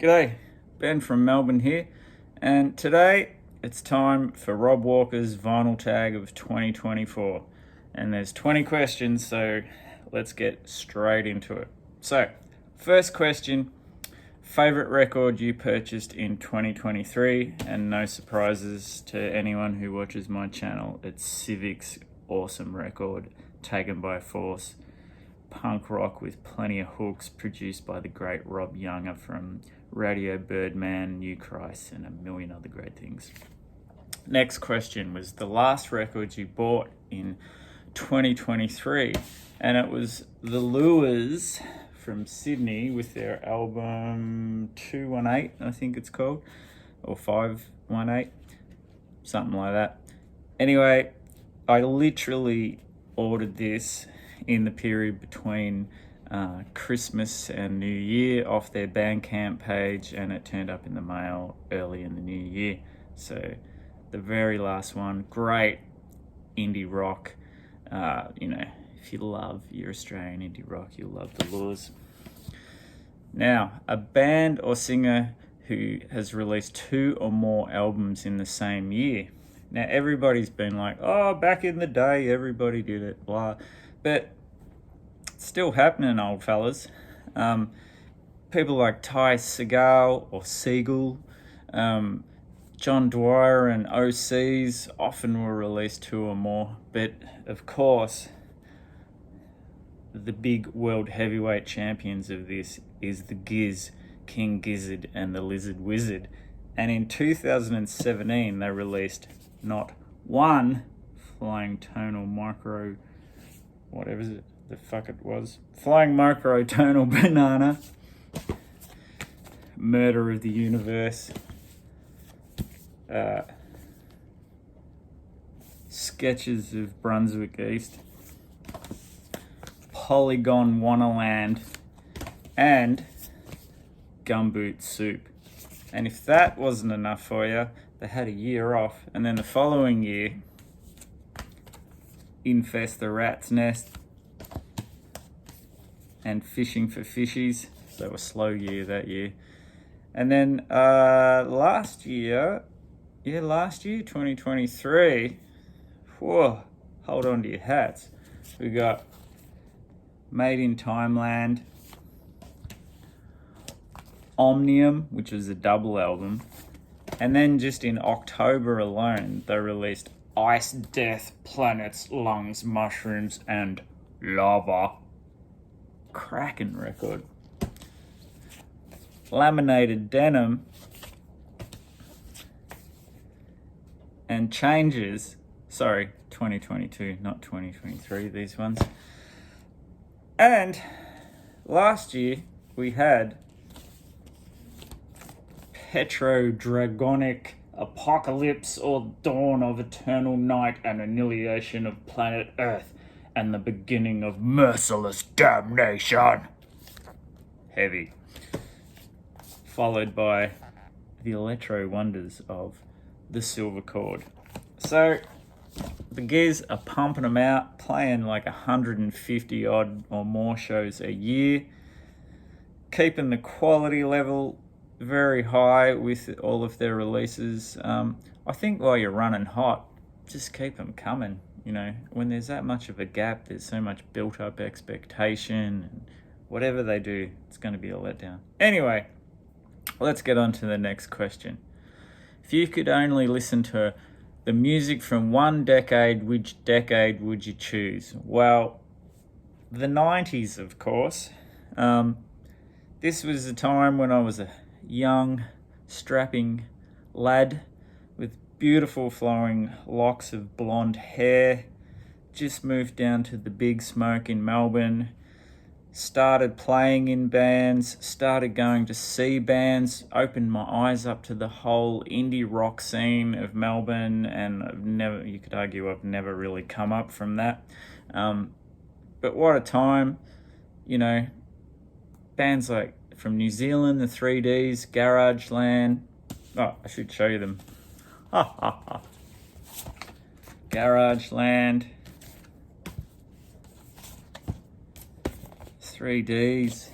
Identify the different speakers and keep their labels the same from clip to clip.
Speaker 1: G'day, Ben from Melbourne here, and today it's time for Rob Walker's vinyl tag of 2024. And there's 20 questions, so let's get straight into it. So, first question, favourite record you purchased in 2023? And no surprises to anyone who watches my channel, it's Civic's awesome record, Taken by Force. Punk rock with plenty of hooks, produced by the great Rob Younger from Radio Birdman, New Christ, and a million other great things. Next question was the last record you bought in 2023, and it was The Lures from Sydney with their album 218, I think it's called, or 518, something like that. Anyway, I literally ordered this in the period between Christmas and New Year off their Bandcamp page, and it turned up in the mail early in the new year. So the very last one, great indie rock. If you love your Australian indie rock, you'll love The Lures. Now, a band or singer who has released 2 or more albums in the same year. Now, everybody's been like, oh, back in the day, everybody did it, blah. But it's still happening, old fellas. People like Ty Segall or Siegel, John Dwyer and OCs often will release 2 or more. But of course, the big world heavyweight champions of this is the Giz, King Gizzard and the Lizard Wizard. And in 2017, they released not one flying tonal micro, whatever the fuck it was, flying microtonal banana, murder of the universe, sketches of Brunswick East, Polygon Wonderland, and Gumboot Soup. And if that wasn't enough for you, they had a year off, and then the following year, Infest the Rat's Nest and Fishing for Fishies. So a slow year that year. And then last year, 2023, whoa, hold on to your hats. We got Made in Timeland, Omnium, which was a double album. And then just in October alone, they released Ice, Death, Planets, Lungs, Mushrooms, and Lava. Cracking record. Laminated Denim and Changes. Sorry, 2022, not 2023, these ones. And last year we had Petrodragonic Apocalypse or Dawn of Eternal Night and Annihilation of Planet Earth and the Beginning of Merciless Damnation. Heavy. Followed by the electro wonders of the Silver Chord. So the Giz are pumping them out, playing like 150 odd or more shows a year, keeping the quality level very high with all of their releases. I think while you're running hot, just keep them coming. You know, when there's that much of a gap, there's so much built up expectation, and whatever they do, it's going to be a letdown. Anyway, let's get on to the next question. If you could only listen to the music from one decade, which decade would you choose? Well, the 90s, of course. This was a time when I was a young, strapping lad with beautiful flowing locks of blonde hair. Just moved down to the Big Smoke in Melbourne. Started playing in bands, started going to see bands, opened my eyes up to the whole indie rock scene of Melbourne, and you could argue I've never really come up from that. But what a time, bands like from New Zealand, the 3Ds, Garage Land. Oh, I should show you them. Garage Land, 3Ds,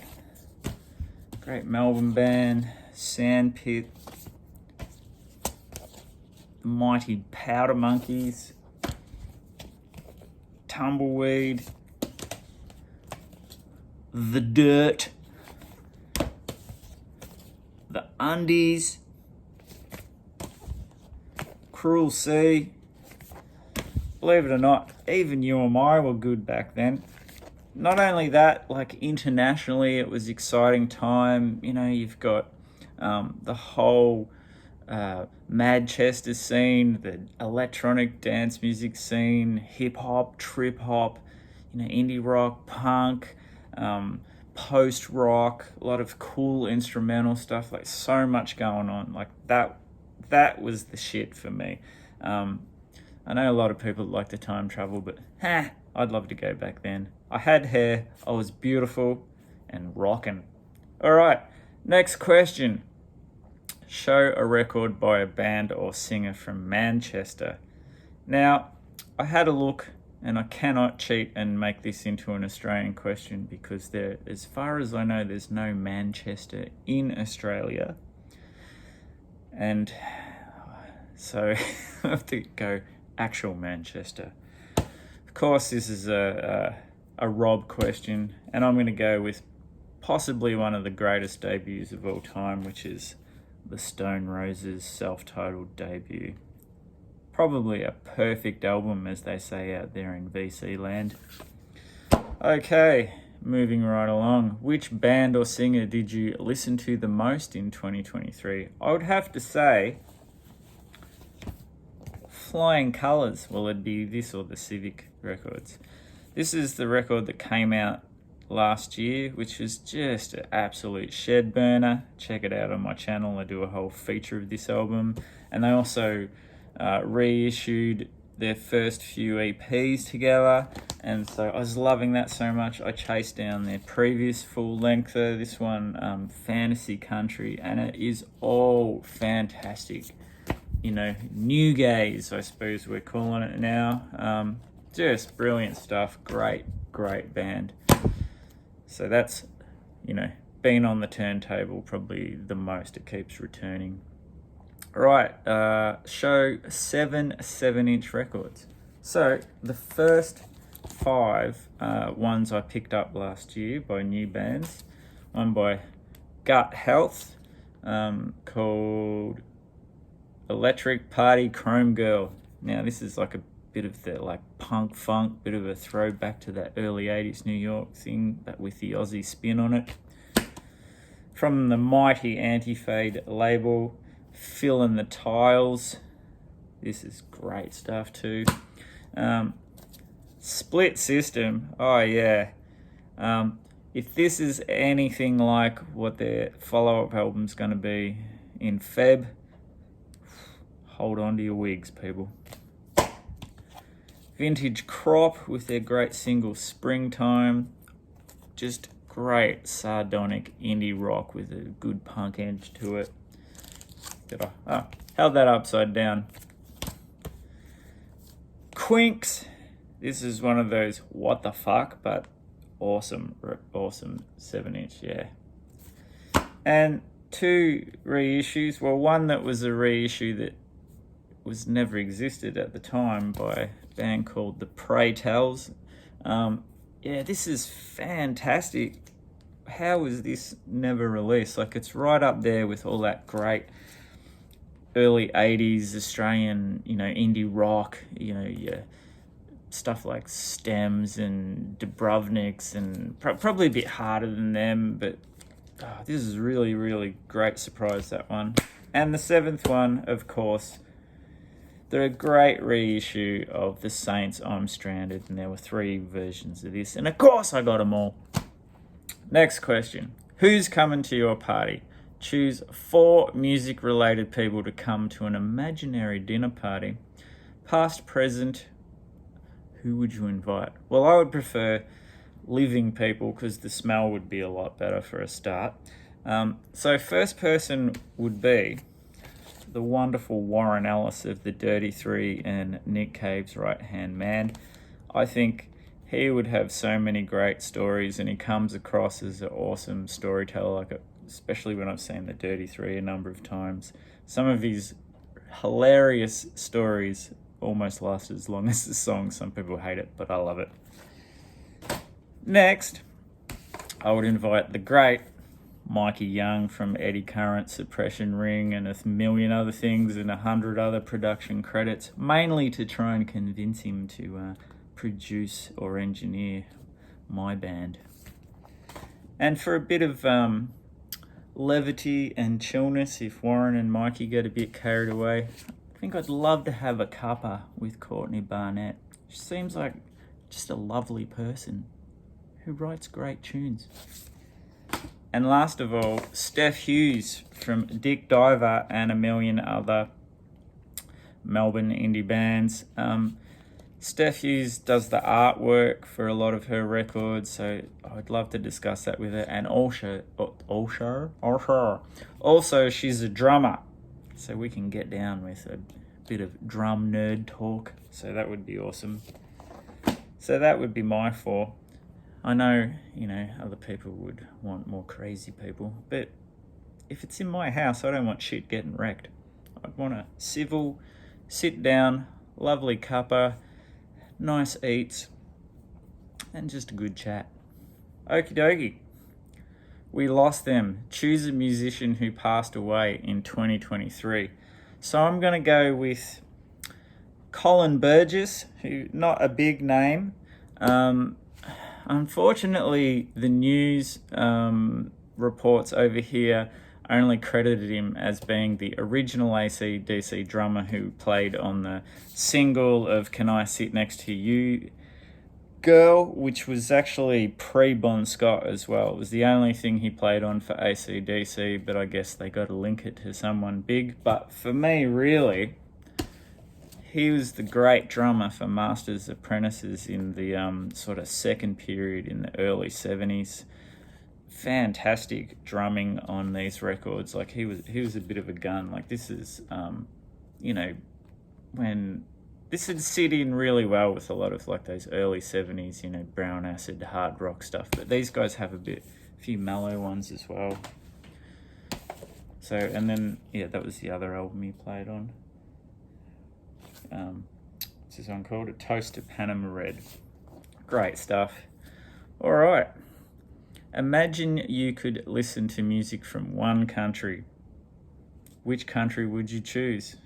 Speaker 1: Great Melbourne band, Sandpit, the mighty Powder Monkeys, Tumbleweed, The Dirt, The Undies, Cruel Sea. Believe it or not, even You and I were good back then. Not only that, like internationally, it was exciting time. You know, you've got the whole Manchester scene, the electronic dance music scene, hip hop, trip hop, you know, indie rock, punk, post rock, a lot of cool instrumental stuff. Like so much going on. Like that was the shit for me. I know a lot of people like to time travel, but I'd love to go back then. I had hair, I was beautiful and rocking. All right, next question. Show a record by a band or singer from Manchester. Now, I had a look and I cannot cheat and make this into an Australian question because there, as far as I know, there's no Manchester in Australia. And so I have to go actual Manchester. Of course, this is a Rob question, and I'm going to go with possibly one of the greatest debuts of all time, which is the Stone Roses' self-titled debut. Probably a perfect album, as they say out there in VC land. Okay, moving right along. Which band or singer did you listen to the most in 2023? I would have to say Flying Colours. Well, it'd be this or the Civic Records. This is the record that came out last year, which is just an absolute shed burner. Check it out on my channel. I do a whole feature of this album. And they also reissued their first few EPs together. And so I was loving that so much. I chased down their previous full lengther, this one, Fantasy Country, and it is all fantastic. You know, new gaze, I suppose we're calling it now. Just brilliant stuff. Great band. So that's, you know, been on the turntable probably the most. It keeps returning. All right, show 7 7-inch records. So the first 5 ones I picked up last year by new bands. One by Gut Health, called Electric Party Chrome Girl. Now this is like a bit of the like punk funk, bit of a throwback to that early 80s New York thing, but with the Aussie spin on it. From the mighty Anti-Fade label, Fill in the Tiles. This is great stuff too. Split System. Oh yeah. If this is anything like what their follow-up album's going to be in Feb, hold on to your wigs, people. Vintage Crop with their great single Springtime. Just great sardonic indie rock with a good punk edge to it. Held that upside down. Quinks. This is one of those what the fuck, but awesome 7-inch, yeah. And 2 reissues. Well, one that was a reissue that was never existed at the time by a band called the Pray Tells. Yeah, this is fantastic. How was this never released? Like, it's right up there with all that great early 80s Australian, you know, indie rock, you know, yeah, stuff like Stems and Dubrovniks, and probably a bit harder than them, but this is really great surprise, that one. And the 7th one, of course, the great reissue of The Saints' I'm Stranded, and there were 3 versions of this, and of course I got them all. Next question. Who's coming to your party? Choose 4 music-related people to come to an imaginary dinner party. Past, present, who would you invite? Well, I would prefer living people because the smell would be a lot better for a start. So first person would be the wonderful Warren Ellis of the Dirty Three and Nick Cave's right-hand man. I think he would have so many great stories, and he comes across as an awesome storyteller, like a especially when I've seen the Dirty Three a number of times. Some of his hilarious stories almost last as long as the song. Some people hate it, but I love it. Next, I would invite the great Mikey Young from Eddie Current, Suppression Ring, and a million other things, and 100 other production credits, mainly to try and convince him to produce or engineer my band. And for a bit of levity and chillness, if Warren and Mikey get a bit carried away, I think I'd love to have a cuppa with Courtney Barnett. She seems like just a lovely person who writes great tunes. And last of all, Steph Hughes from Dick Diver and a million other Melbourne indie bands. Steph Hughes does the artwork for a lot of her records, so I'd love to discuss that with her. And also, she's a drummer, so we can get down with a bit of drum nerd talk. So that would be awesome. So that would be my 4. I know, other people would want more crazy people, but if it's in my house, I don't want shit getting wrecked. I'd want a civil, sit down, lovely cuppa, nice eats, and just a good chat. Okie dokie. We lost them. Choose a musician who passed away in 2023. So I'm going to go with Colin Burgess, who, not a big name. Unfortunately, the news reports over here only credited him as being the original AC/DC drummer who played on the single of Can I Sit Next to You Girl, which was actually pre-Bon Scott as well. It was the only thing he played on for AC/DC, but I guess they got to link it to someone big. But for me, really, he was the great drummer for Masters Apprentices in the sort of second period in the early 70s. Fantastic drumming on these records. Like he was a bit of a gun. Like this is, when this would sit in really well with a lot of like those early 70s, brown acid hard rock stuff. But these guys have a few mellow ones as well. So, and then, that was the other album he played on. What's this one called? A Toast to Panama Red. Great stuff. All right. Imagine you could listen to music from one country. Which country would you choose?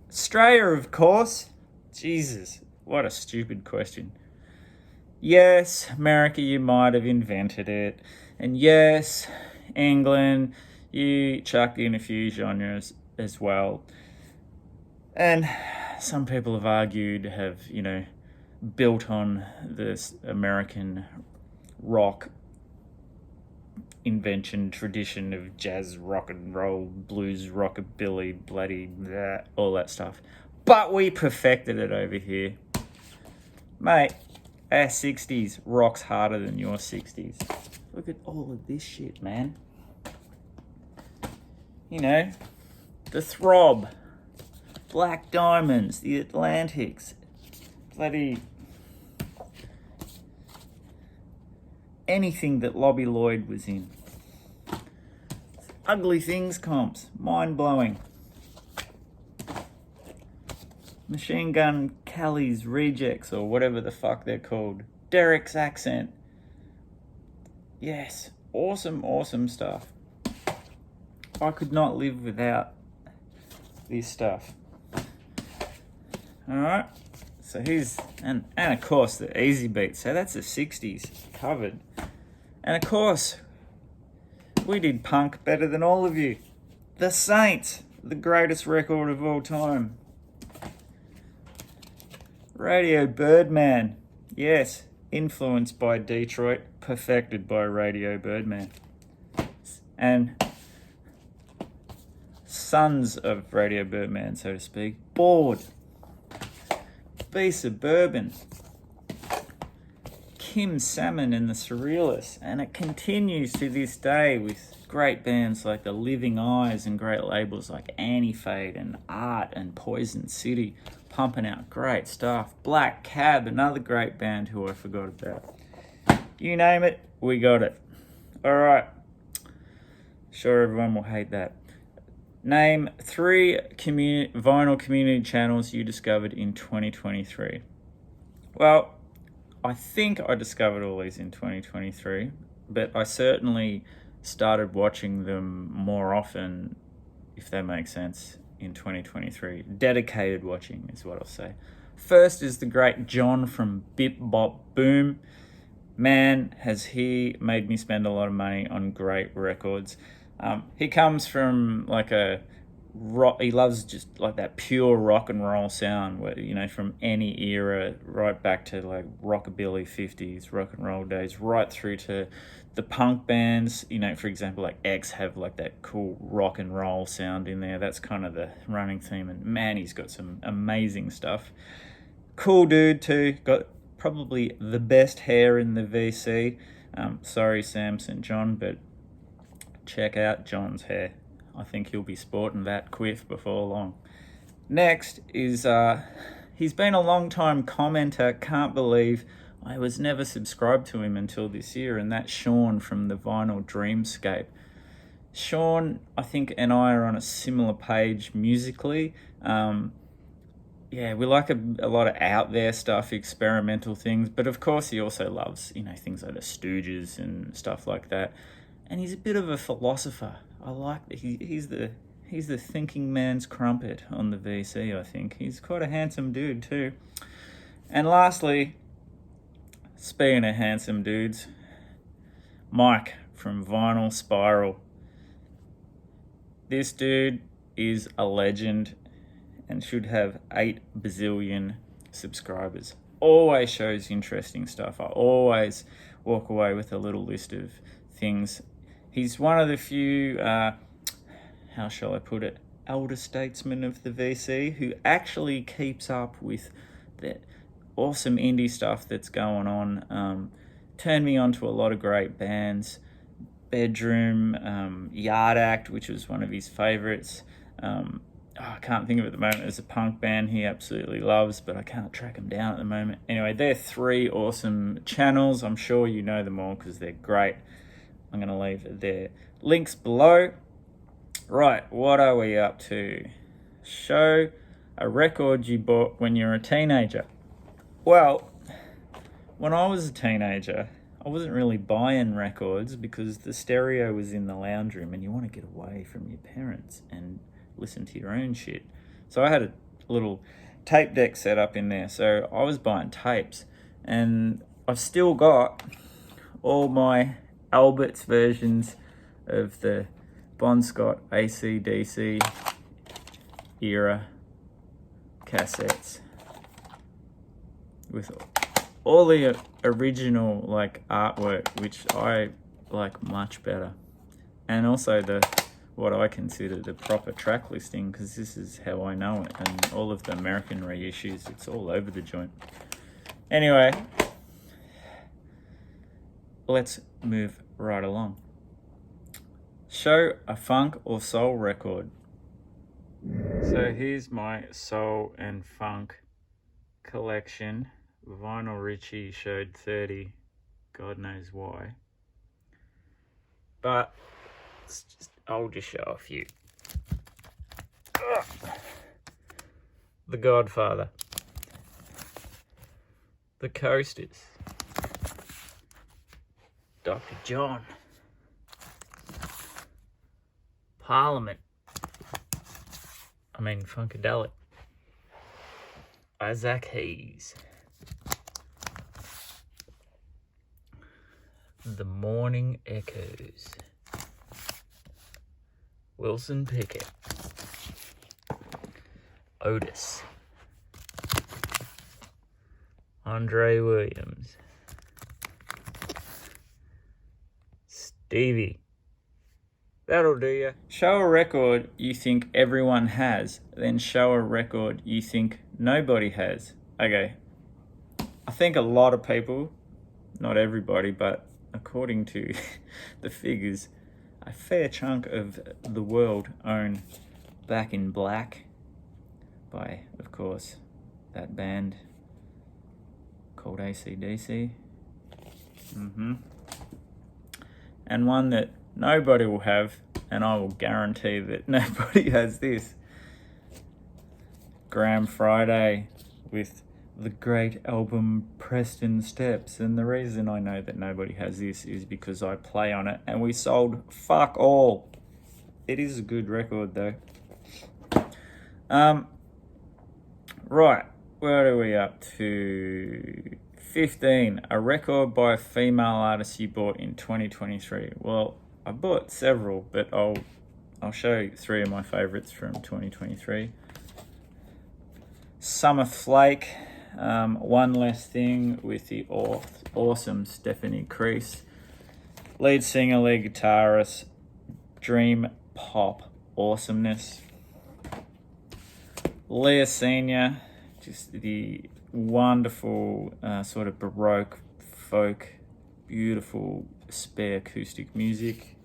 Speaker 1: Australia, of course. Jesus, what a stupid question. Yes, America, you might have invented it. And yes, England, you chucked in a few genres as well. And some people have argued, built on this American rock invention tradition of jazz, rock and roll, blues, rockabilly, bloody, blah, all that stuff. But we perfected it over here. Mate, our 60s rocks harder than your 60s. Look at all of this shit, man. The Throb, Black Diamonds, the Atlantics, bloody anything that Lobby Lloyd was in. Ugly Things comps, mind-blowing. Machine Gun Kelly's Rejects, or whatever the fuck they're called. Derek's Accent. Yes, awesome stuff. I could not live without this stuff. Alright, so and of course the Easy Beat, so that's the 60s covered. And of course, we did punk better than all of you. The Saints, the greatest record of all time. Radio Birdman, yes, influenced by Detroit, perfected by Radio Birdman. And sons of Radio Birdman, so to speak. Bored, Be Suburban, Kim Salmon and the Surrealists, and it continues to this day with great bands like The Living Eyes and great labels like Anti-Fade and Art and Poison City, pumping out great stuff. Black Cab, another great band who I forgot about. You name it, we got it. All right. Sure, everyone will hate that. Name 3 vinyl community channels you discovered in 2023. Well, I think I discovered all these in 2023, but I certainly started watching them more often, if that makes sense, in 2023. Dedicated watching is what I'll say. First is the great John from Bip Bop Boom. Man, has he made me spend a lot of money on great records. He comes from like a rock, he loves just like that pure rock and roll sound, where, you know, from any era, right back to like rockabilly 50s, rock and roll days, right through to the punk bands. You know, for example, like X have like that cool rock and roll sound in there. That's kind of the running theme. And man, he's got some amazing stuff. Cool dude too. Got probably the best hair in the VC. Sorry, Sam St. John, but check out John's hair. I think he'll be sporting that quiff before long. Next is, he's been a long time commenter. Can't believe I was never subscribed to him until this year, and that's Shawn from the Vinyl Dreamscape. Shawn, I think, and I are on a similar page musically. Yeah, we like a lot of out there stuff, experimental things, but of course he also loves, you know, things like the Stooges and stuff like that. And he's a bit of a philosopher. I like that he's the thinking man's crumpet on the VC, I think. He's quite a handsome dude too. And lastly, speaking of handsome dudes, Mike from Vinyl Spiral. This dude is a legend and should have 8 bazillion subscribers. Always shows interesting stuff. I always walk away with a little list of things. He's one of the few, how shall I put it, elder statesmen of the VC who actually keeps up with the awesome indie stuff that's going on. Turned me on to a lot of great bands. Bedroom, Yard Act, which was one of his favorites. I can't think of it at the moment. There's a punk band he absolutely loves, but I can't track them down at the moment. Anyway, they're 3 awesome channels. I'm sure you know them all because they're great. I'm going to leave their links below. Right, what are we up to? Show a record you bought when you were a teenager. Well, when I was a teenager, I wasn't really buying records because the stereo was in the lounge room and you want to get away from your parents and listen to your own shit. So I had a little tape deck set up in there. So I was buying tapes, and I've still got all my Albert's versions of the Bon Scott AC/DC era cassettes with all the original like artwork, which I like much better, and also the what I consider the proper track listing, because this is how I know it, and all of the American reissues, it's all over the joint. Anyway, let's move right along. Show a funk or soul record. So here's my soul and funk collection. Vinyl Richie showed 30, God knows why. But I'll just show a few. The Godfather. The Coasters. Dr. John. Parliament. Funkadelic. Isaac Hayes. The Morning Echoes. Wilson Pickett. Otis. Andre Williams. Stevie. That'll do ya. Show a record you think everyone has, then show a record you think nobody has. Okay. I think a lot of people, not everybody, but according to the figures, a fair chunk of the world own Back in Black by, of course, that band called AC/DC. and one that nobody will have, and I will guarantee that nobody has this. Graham Friday with the great album Preston Steps, and the reason I know that nobody has this is because I play on it and we sold fuck all. It is a good record though. Right, what are we up to? 15, a record by a female artist you bought in 2023. Well, I bought several, but I'll show you 3 of my favorites from 2023. Summer Flake, One Less Thing with the awesome Stephanie Crease. Lead singer, lead guitarist, dream pop awesomeness. Leah Senior, just the wonderful sort of Baroque folk, beautiful spare acoustic music.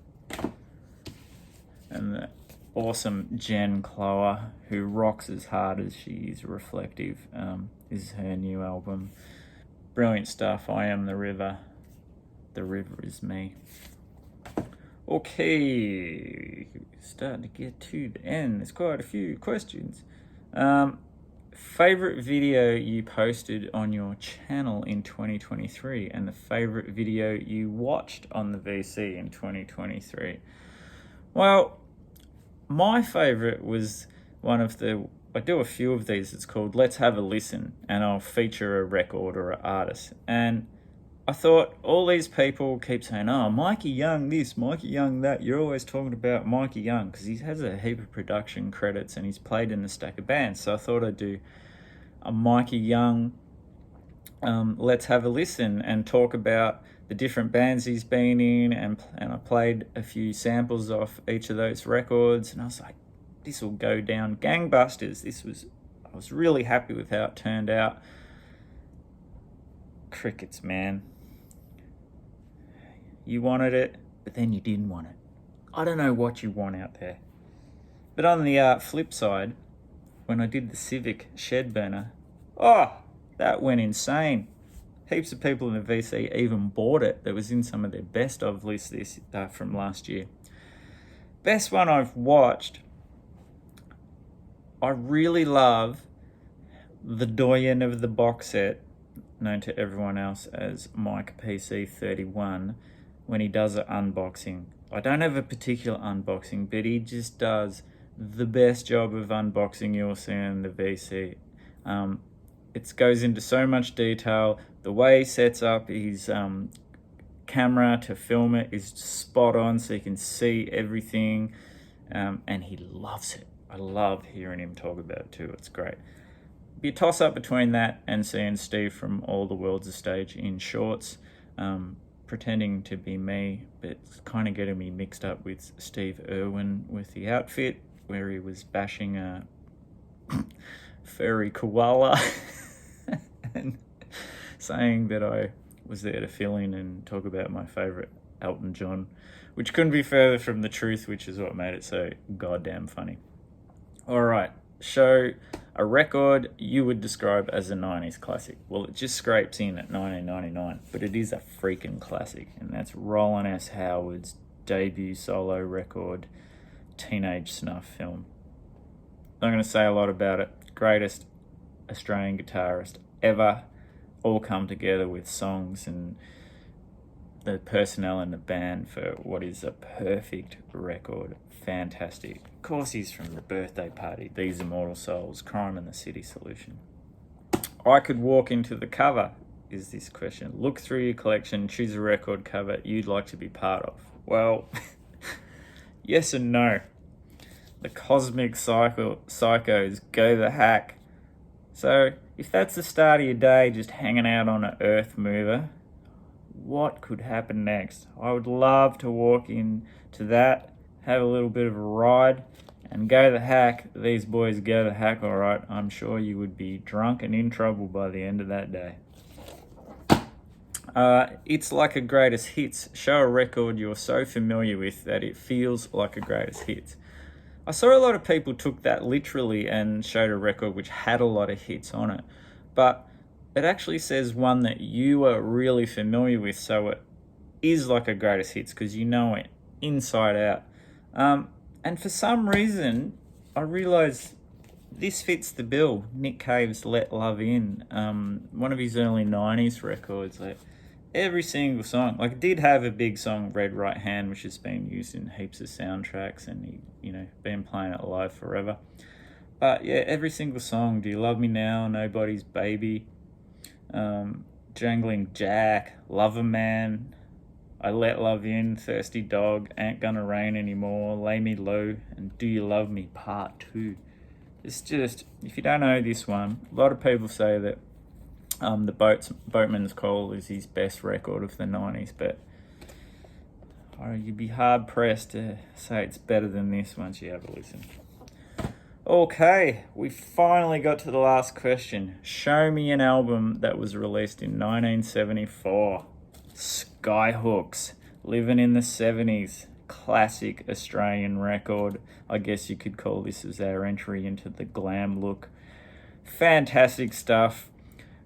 Speaker 1: And the awesome Jen Clower, who rocks as hard as she is reflective. This is her new album. Brilliant stuff. I Am the River. The river is me. Okay, starting to get to the end. There's quite a few questions. Favorite video you posted on your channel in 2023, and the favorite video you watched on the VC in 2023. Well, my favorite was I do a few of these. It's called Let's Have a Listen, and I'll feature a record or an artist. And I thought, all these people keep saying, oh, Mikey Young this, Mikey Young that. You're always talking about Mikey Young because he has a heap of production credits and he's played in a stack of bands. So I thought I'd do a Mikey Young Let's Have a Listen and talk about the different bands he's been in. And I played a few samples off each of those records. And I was like, this will go down gangbusters. I was really happy with how it turned out. Crickets, man. You wanted it, but then you didn't want it. I don't know what you want out there. But on the flip side, when I did the Civic shed burner, that went insane. Heaps of people in the VC even bought it. That was in some of their best of lists this from last year. Best one I've watched, I really love the doyen of the box set, known to everyone else as Mike PC31, when he does an unboxing. I don't have a particular unboxing, but he just does the best job of unboxing you'll see in the VC. It goes into so much detail. The way he sets up his camera to film it is spot on, so you can see everything, and he loves it. I love hearing him talk about it too. It's great. Be a toss-up between that and seeing Steve from All the World's a Stage in shorts, pretending to be me, but it's kind of getting me mixed up with Steve Irwin with the outfit, where he was bashing a furry koala and saying that I was there to fill in and talk about my favourite Elton John, which couldn't be further from the truth, which is what made it so goddamn funny. All right, show a record you would describe as a 90s classic. Well, it just scrapes in at 1999, but it is a freaking classic, and that's Roland S. Howard's debut solo record, Teenage Snuff Film. Not going to say a lot about it. Greatest Australian guitarist ever, all come together with songs and the personnel in the band for what is a perfect record. Fantastic. Of course, he's from The Birthday Party, These Immortal Souls, Crime in the City Solution. I could walk into the cover, is this question. Look through your collection, choose a record cover you'd like to be part of. Well, yes and no. The Cosmic Psychos, Go the Hack. So, if that's the start of your day, just hanging out on an earth mover, what could happen next? I would love to walk into that, have a little bit of a ride, and go the hack. These boys go the hack, all right. I'm sure you would be drunk and in trouble by the end of that day. It's like a greatest hits. Show a record you're so familiar with that it feels like a greatest hits. I saw a lot of people took that literally and showed a record which had a lot of hits on it, but it actually says one that you are really familiar with, so is like a greatest hits because you know it inside out. And for some reason, I realised this fits the bill. Nick Cave's Let Love In, one of his early 90s records. Like, every single song, like, it did have a big song, Red Right Hand, which has been used in heaps of soundtracks, and he, been playing it live forever. But yeah, every single song, Do You Love Me Now, Nobody's Baby, Jangling Jack, Lover Man, I Let Love In, Thirsty Dog, Ain't Gonna Rain Anymore, Lay Me Low, and Do You Love Me Part 2. It's just, if you don't know this one, a lot of people say that the Boatman's Call is his best record of the 90s, but you'd be hard pressed to say it's better than this once you have a listen. Okay, we finally got to the last question. Show me an album that was released in 1974. Skyhooks, Living in the 70s, classic Australian record. I guess you could call this as our entry into the glam look. Fantastic stuff.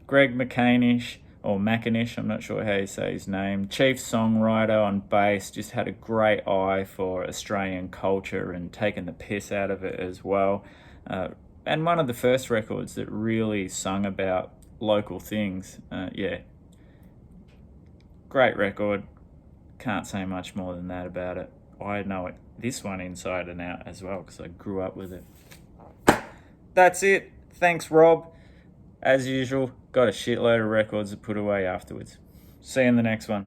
Speaker 1: Greg McCanish, or McInish, I'm not sure how you say his name, chief songwriter on bass, just had a great eye for Australian culture and taking the piss out of it as well. And one of the first records that really sung about local things. Great record. Can't say much more than that about it. I know this one inside and out as well because I grew up with it. That's it. Thanks, Rob. As usual, got a shitload of records to put away afterwards. See you in the next one.